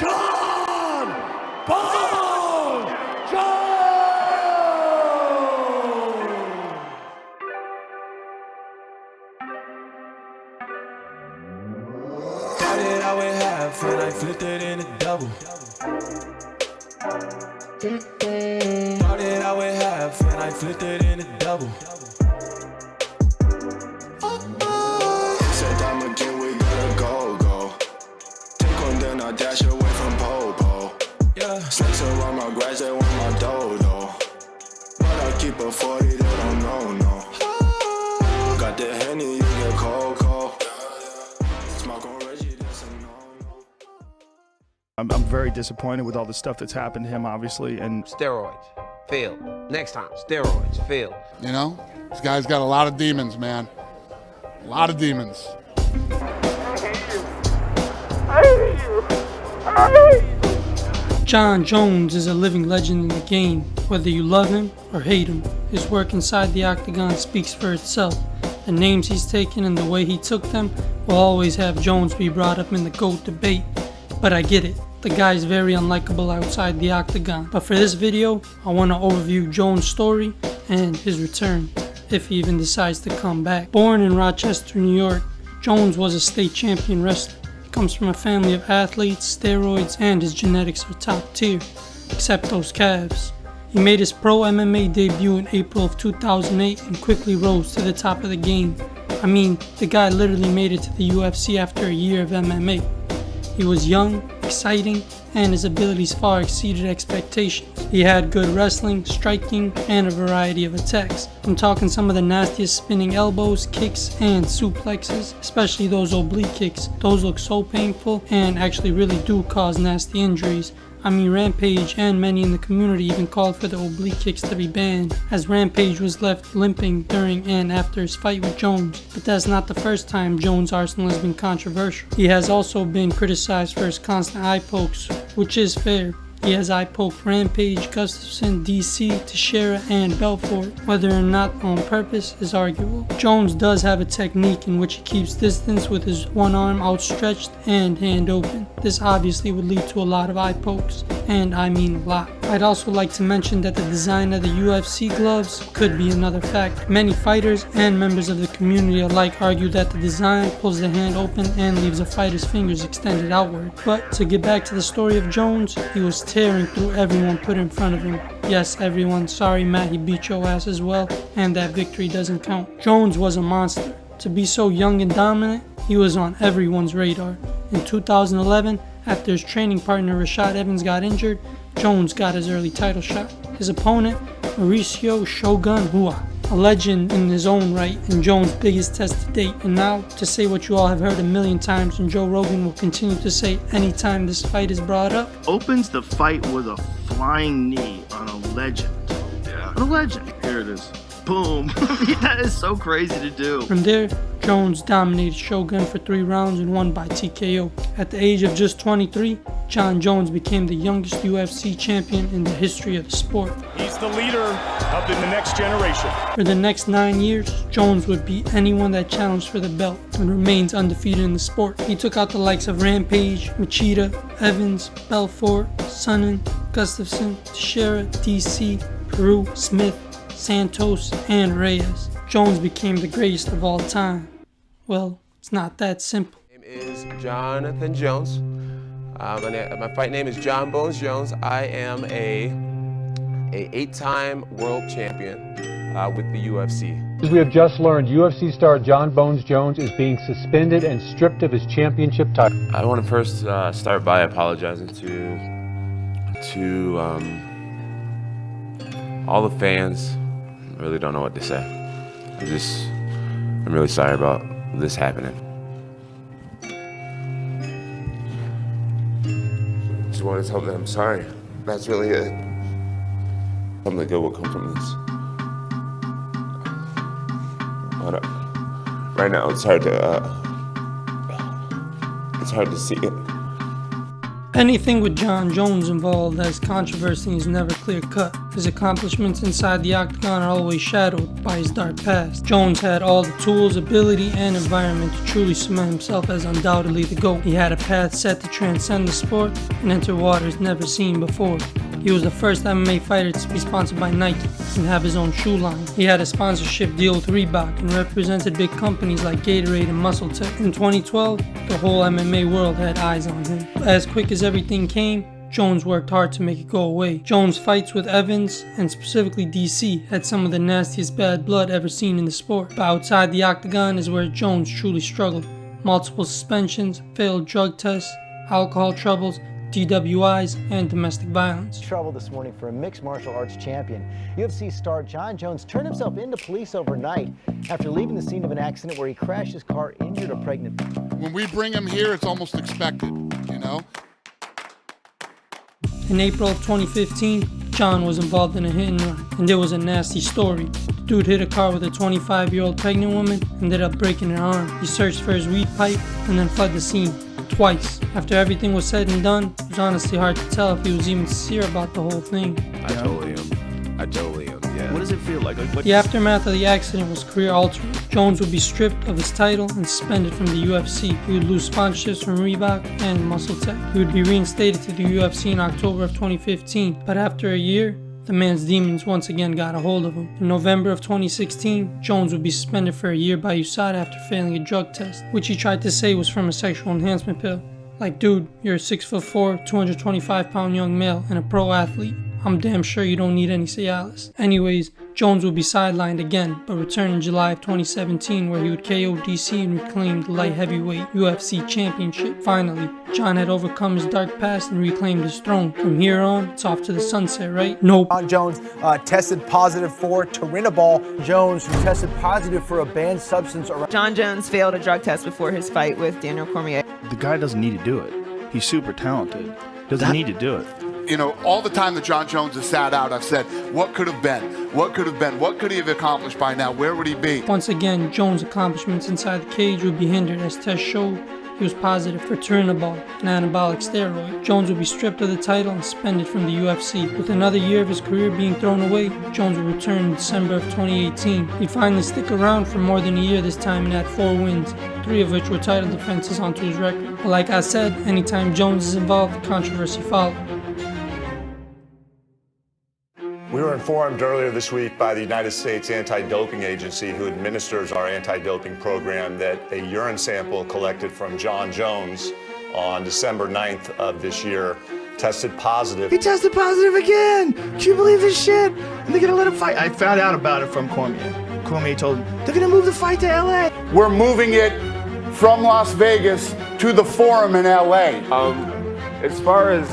Jon Bones Jones! Started out with half and I flipped it into double. Started out with half and I flipped it into double. Said I'm again, we gotta go. Take one, then I dash away from Popo. Yeah, snakes around my grass, they want my dodo. But I keep a 40, they don't know, no. Got the Henny, you get cocoa. Smoke on Reggie, that's a no. I'm very disappointed with all the stuff that's happened to him, obviously, and Steroids, fail. Next time, steroids, fail. You know, this guy's got a lot of demons, man. A lot of demons. Jon Jones is a living legend in the game. Whether you love him or hate him, his work inside the octagon speaks for itself. The names he's taken and the way he took them will always have Jones be brought up in the GOAT debate. But I get it, the guy's very unlikable outside the octagon. But for this video, I want to overview Jones' story and his return, if he even decides to come back. Born in Rochester, New York, Jones was a state champion wrestler. He comes from a family of athletes, steroids, and his genetics are top tier, except those calves. He made his pro MMA debut in April of 2008 and quickly rose to the top of the game. I mean, the guy literally made it to the UFC after a year of MMA. He was young, exciting, and his abilities far exceeded expectations. He had good wrestling, striking, and a variety of attacks. I'm talking some of the nastiest spinning elbows, kicks, and suplexes, especially those oblique kicks. Those look so painful and actually really do cause nasty injuries. I mean, Rampage and many in the community even called for the oblique kicks to be banned, as Rampage was left limping during and after his fight with Jones. But that's not the first time Jones' arsenal has been controversial. He has also been criticized for his constant eye pokes, which is fair. He has eye poked Rampage, Gustafson, DC, Teixeira, and Belfort. Whether or not on purpose is arguable. Jones does have a technique in which he keeps distance with his one arm outstretched and hand open. This obviously would lead to a lot of eye pokes, and I mean a lot. I'd also like to mention that the design of the UFC gloves could be another factor. Many fighters and members of the community alike argue that the design pulls the hand open and leaves a fighter's fingers extended outward. But to get back to the story of Jones, he was tearing through everyone put in front of him. Yes, everyone, sorry Matt, he beat your ass as well, and that victory doesn't count. Jones was a monster. To be so young and dominant, he was on everyone's radar. In 2011, after his training partner Rashad Evans got injured, Jones got his early title shot. His opponent, Mauricio Shogun Hua, a legend in his own right and Jones' biggest test to date. And now, to say what you all have heard a million times and Joe Rogan will continue to say anytime this fight is brought up. Opens the fight with a flying knee on a legend. Yeah. On a legend. Here it is. Boom. That is so crazy to do. From there, Jones dominated Shogun for 3 rounds and won by TKO. At the age of just 23, Jon Jones became the youngest UFC champion in the history of the sport. He's the leader of the next generation. For the next 9 years, Jones would beat anyone that challenged for the belt and remains undefeated in the sport. He took out the likes of Rampage, Machida, Evans, Belfort, Sonnen, Gustafson, Teixeira, DC, Peru, Smith, Santos, and Reyes. Jones became the greatest of all time. Well, it's not that simple. My name is Jonathan Jones. My fight name is Jon Bones Jones. I am a 8-time world champion with the UFC. As we have just learned, UFC star Jon Bones Jones is being suspended and stripped of his championship title. I want to first start by apologizing to all the fans. I really don't know what to say. I'm really sorry about this happening. Just want to tell them that I'm sorry. That's really it. Something good will come from this. But right now it's hard to see it. Anything with Jon Jones involved has controversy and is never clear-cut. His accomplishments inside the octagon are always shadowed by his dark past. Jones had all the tools, ability, and environment to truly cement himself as undoubtedly the GOAT. He had a path set to transcend the sport and enter waters never seen before. He was the first MMA fighter to be sponsored by Nike and have his own shoe line. He had a sponsorship deal with Reebok and represented big companies like Gatorade and MuscleTech. In 2012, the whole MMA world had eyes on him. As quick as everything came, Jones worked hard to make it go away. Jones' fights with Evans, and specifically DC, had some of the nastiest bad blood ever seen in the sport. But outside the octagon is where Jones truly struggled. Multiple suspensions, failed drug tests, alcohol troubles, DWIs, and domestic violence. Trouble this morning for a mixed martial arts champion. UFC star Jon Jones turned himself into police overnight after leaving the scene of an accident where he crashed his car, injured a pregnant. When we bring him here, it's almost expected, you know? In April of 2015, Jon was involved in a hit and run, and there was a nasty story. The dude hit a car with a 25-year-old pregnant woman and ended up breaking her arm. He searched for his weed pipe and then fled the scene. Twice. After everything was said and done, it was honestly hard to tell if he was even sincere about the whole thing. I totally am, yeah. What does it feel like? The aftermath of the accident was career-altering. Jones would be stripped of his title and suspended from the UFC. He would lose sponsorships from Reebok and MuscleTech. He would be reinstated to the UFC in October of 2015, but after a year, the man's demons once again got a hold of him. In November of 2016, Jones would be suspended for a year by USADA after failing a drug test, which he tried to say was from a sexual enhancement pill. Like, dude, you're a 6'4", 225-pound young male and a pro athlete. I'm damn sure you don't need any Cialis. Anyways, Jones would be sidelined again, but returned in July of 2017 where he would KO DC and reclaim the light heavyweight UFC championship. Finally, Jon had overcome his dark past and reclaimed his throne. From here on, it's off to the sunset, right? Nope. Jon Jones tested positive for Turinabol. Jones, who tested positive for a banned substance around. Jon Jones failed a drug test before his fight with Daniel Cormier. The guy doesn't need to do it. He's super talented. Doesn't need to do it. You know, all the time that Jon Jones has sat out, I've said, what could have been? What could have been? What could he have accomplished by now? Where would he be? Once again, Jones' accomplishments inside the cage would be hindered as tests showed he was positive for Turinabol, an anabolic steroid. Jones would be stripped of the title and suspended from the UFC. With another year of his career being thrown away, Jones would return in December of 2018. He'd finally stick around for more than a year this time and had 4 wins, 3 of which were title defenses onto his record. But like I said, anytime Jones is involved, controversy follows. We were informed earlier this week by the United States Anti-Doping Agency, who administers our anti-doping program, that a urine sample collected from Jon Jones on December 9th of this year tested positive. He tested positive again! Can you believe this shit? And they're gonna let him fight. I found out about it from Cormier. Cormier told him, they're gonna move the fight to LA. We're moving it from Las Vegas to the Forum in LA. As far as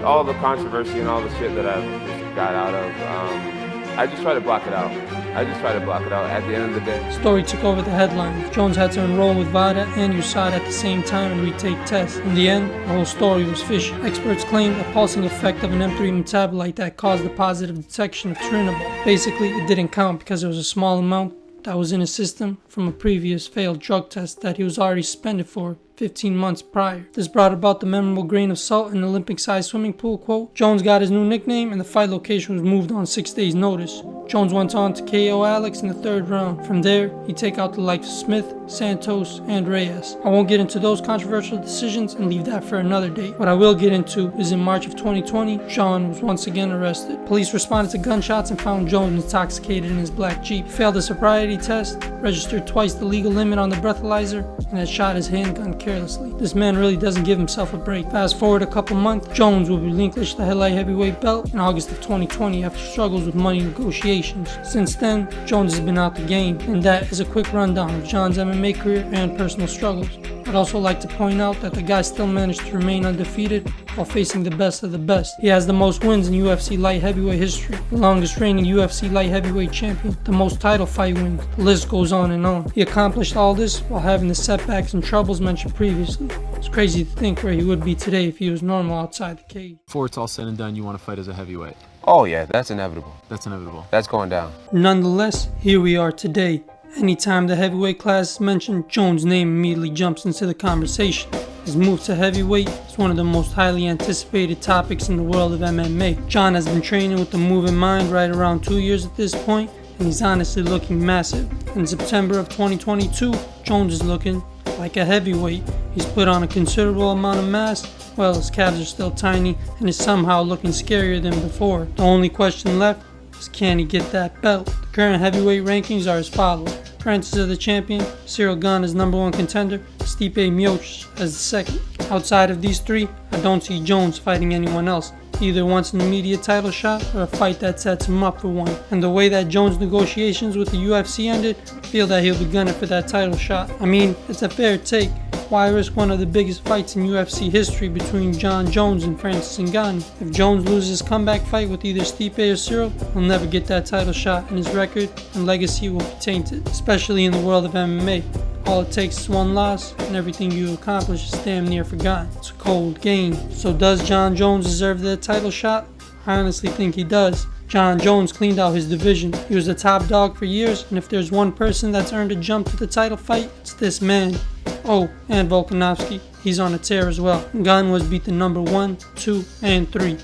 all the controversy and all the shit that I've got out of, I just try to block it out. At the end of the day. Story took over the headlines. Jones had to enroll with VADA and USADA at the same time and retake tests. In the end, the whole story was fishy. Experts claimed a pulsing effect of an M3 metabolite that caused the positive detection of Turinabol. Basically, it didn't count because it was a small amount that was in his system from a previous failed drug test that he was already suspended for 15 months prior. This brought about the memorable grain of salt in an Olympic-sized swimming pool quote. Jones got his new nickname and the fight location was moved on 6 days' notice. Jones went on to KO Alex in the 3rd round. From there, he'd take out the likes of Smith, Santos, and Reyes. I won't get into those controversial decisions and leave that for another day. What I will get into is in March of 2020, Jon was once again arrested. Police responded to gunshots and found Jones intoxicated in his black Jeep. He failed a sobriety test, registered twice the legal limit on the breathalyzer, and had shot his handgun carelessly. This man really doesn't give himself a break. Fast forward a couple months, Jones will relinquish the light heavyweight belt in August of 2020 after struggles with money negotiations. Since then, Jones has been out the game, and that is a quick rundown of Jon's MMA career and personal struggles. I'd also like to point out that the guy still managed to remain undefeated while facing the best of the best. He has the most wins in UFC light heavyweight history, the longest reigning UFC light heavyweight champion, the most title fight wins. The list goes on and on. He accomplished all this while having the setbacks and troubles mentioned previously. It's crazy to think where he would be today if he was normal outside the cage. Before it's all said and done, you want to fight as a heavyweight? Oh yeah, that's inevitable. That's inevitable. That's going down. Nonetheless, here we are today. Anytime the heavyweight class is mentioned, Jones' name immediately jumps into the conversation. His move to heavyweight is one of the most highly anticipated topics in the world of MMA. Jon has been training with the move in mind right around 2 years at this point, and he's honestly looking massive. In September of 2022, Jones is looking like a heavyweight. He's put on a considerable amount of mass. Well, his calves are still tiny and is somehow looking scarier than before. The only question left is, can he get that belt? The current heavyweight rankings are as follows. Francis is the champion, Cyril Gane is #1 contender, Stipe Miocic as the second. Outside of these three, I don't see Jones fighting anyone else. Either wants an immediate title shot or a fight that sets him up for one. And the way that Jones' negotiations with the UFC ended, I feel that he'll be gunning for that title shot. I mean, it's a fair take. Why risk one of the biggest fights in UFC history between Jon Jones and Francis Ngannou? If Jones loses his comeback fight with either Stipe or Cyril, he'll never get that title shot, and his record and legacy will be tainted, especially in the world of MMA. All it takes is one loss, and everything you accomplish is damn near forgotten. It's a cold game. So does Jon Jones deserve the title shot? I honestly think he does. Jon Jones cleaned out his division. He was the top dog for years, and if there's one person that's earned a jump to the title fight, it's this man. Oh, and Volkanovski. He's on a tear as well. Ngannou was beaten #1, 2, and 3.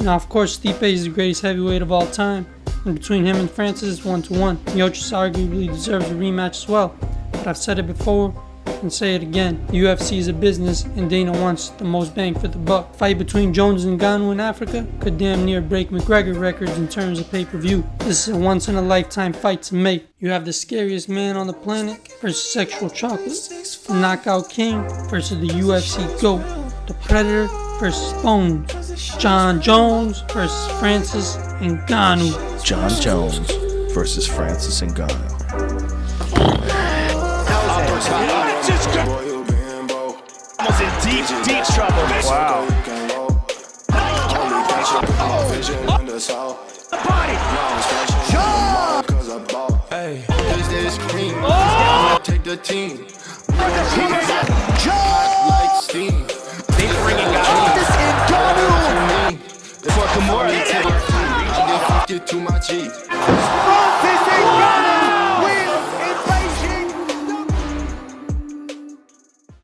Now, of course, Stipe is the greatest heavyweight of all time, and between him and Francis, it's 1-1. Miocic arguably deserves a rematch as well, but I've said it before and say it again. The UFC is a business, and Dana wants the most bang for the buck. Fight between Jones and Ngannou in Africa could damn near break McGregor records in terms of pay-per-view. This is a once-in-a-lifetime fight to make. You have the scariest man on the planet versus sexual chocolate, the knockout king versus the UFC GOAT, the Predator versus Bones, Jon Jones versus Francis Ngannou. Jon Jones versus Francis Ngannou. Almost in deep trouble. Wow. Body. Hey, is this cream? I'ma take the team. Like steam. They bringing Francis Ngannou for Kimura. I get to my G.